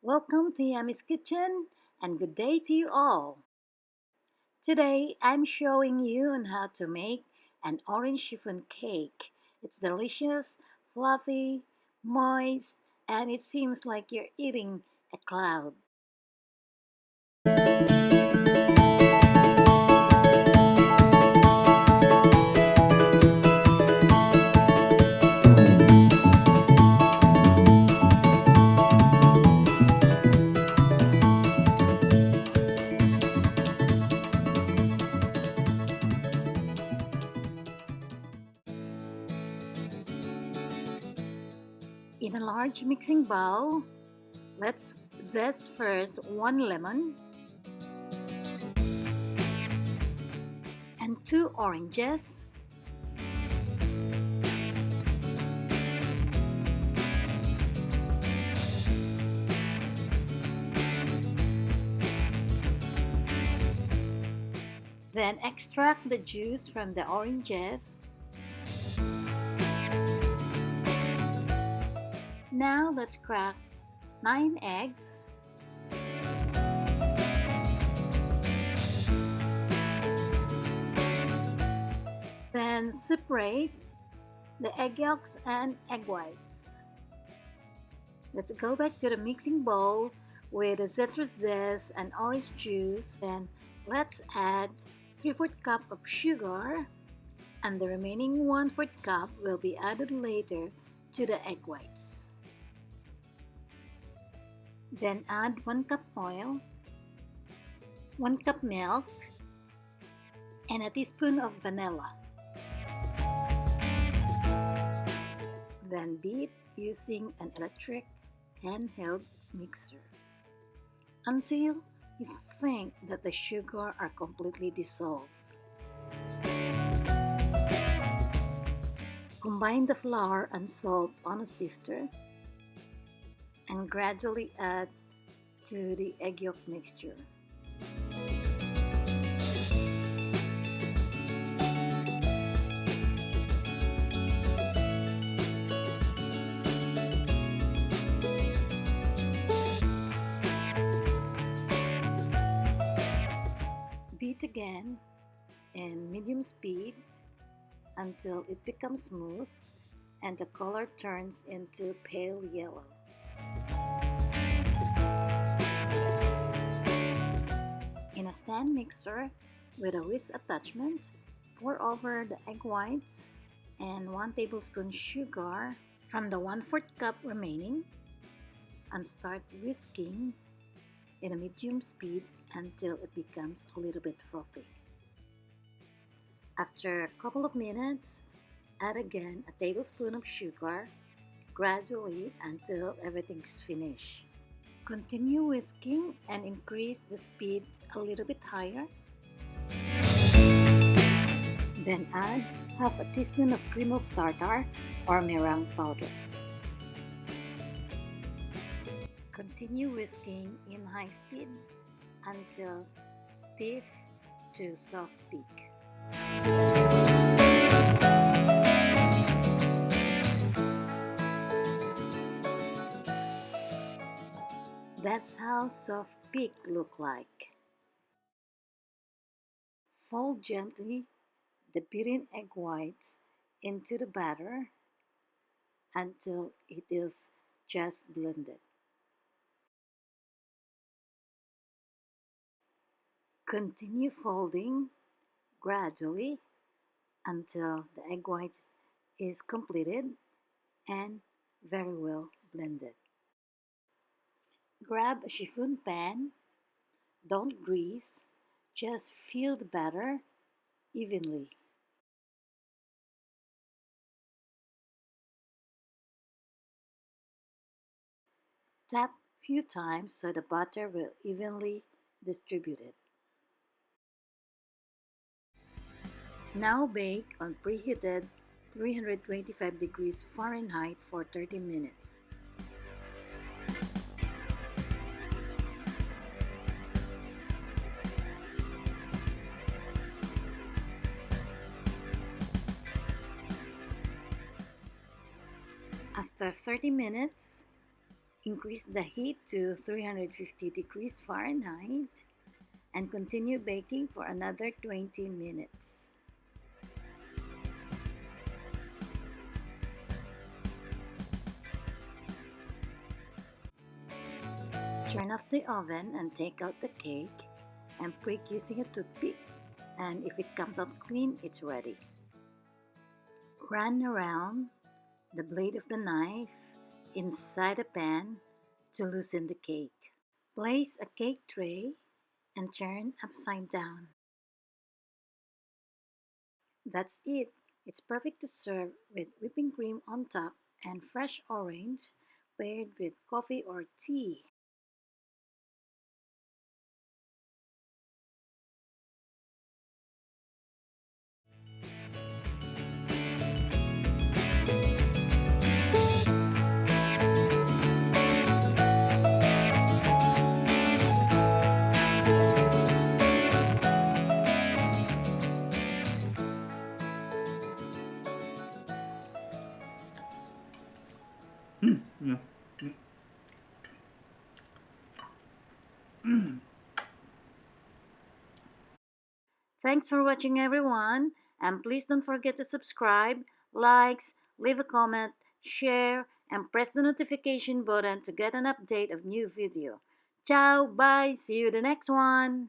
Welcome to Yami's Kitchen and good day to you all. Today I'm showing you on how to make an orange chiffon cake. It's delicious, fluffy, moist, and it seems like you're eating a cloud. In a large mixing bowl, let's zest first one lemon and two oranges. Then extract the juice from the oranges. Now let's crack 9 eggs. Then separate the egg yolks and egg whites. Let's go back to the mixing bowl with the citrus zest and orange juice. Then let's add 3/4 cup of sugar, and the remaining 1/4 cup will be added later to the egg whites. Then add 1 cup oil, 1 cup milk, and a teaspoon of vanilla. Then beat using an electric handheld mixer until you think that the sugar are completely dissolved. Combine the flour and salt on a sifter and gradually add to the egg yolk mixture. Beat again in medium speed until it becomes smooth and the color turns into pale yellow. In a stand mixer with a whisk attachment, pour over the egg whites and 1 tablespoon sugar from the 1/4 cup remaining and start whisking in a medium speed until it becomes a little bit frothy. After a couple of minutes, add again a tablespoon of sugar gradually until everything's finished. Continue whisking and increase the speed a little bit higher. Then add half a teaspoon of cream of tartar or meringue powder. Continue whisking in high speed until stiff to soft peak. That's how soft peak look like. Fold gently the beaten egg whites into the batter until it is just blended. Continue folding gradually until the egg whites is completed and very well blended. Grab a chiffon pan, don't grease, just fill the batter evenly. Tap a few times so the butter will evenly distributed. Now bake on preheated 325 degrees Fahrenheit for 30 minutes. After 30 minutes, Increase the heat to 350 degrees Fahrenheit and continue baking for another 20 minutes. Turn off the oven and take out the cake and prick using a toothpick, and if it comes out clean, it's ready. Run around the blade of the knife inside a pan to loosen the cake. Place a cake tray and turn upside down. That's it. It's perfect to serve with whipping cream on top and fresh orange paired with coffee or tea. Yeah. Thanks for watching, everyone, and please don't forget to subscribe, likes, leave a comment, share, and press the notification button to get an update of new video. Ciao, bye, see you the next one.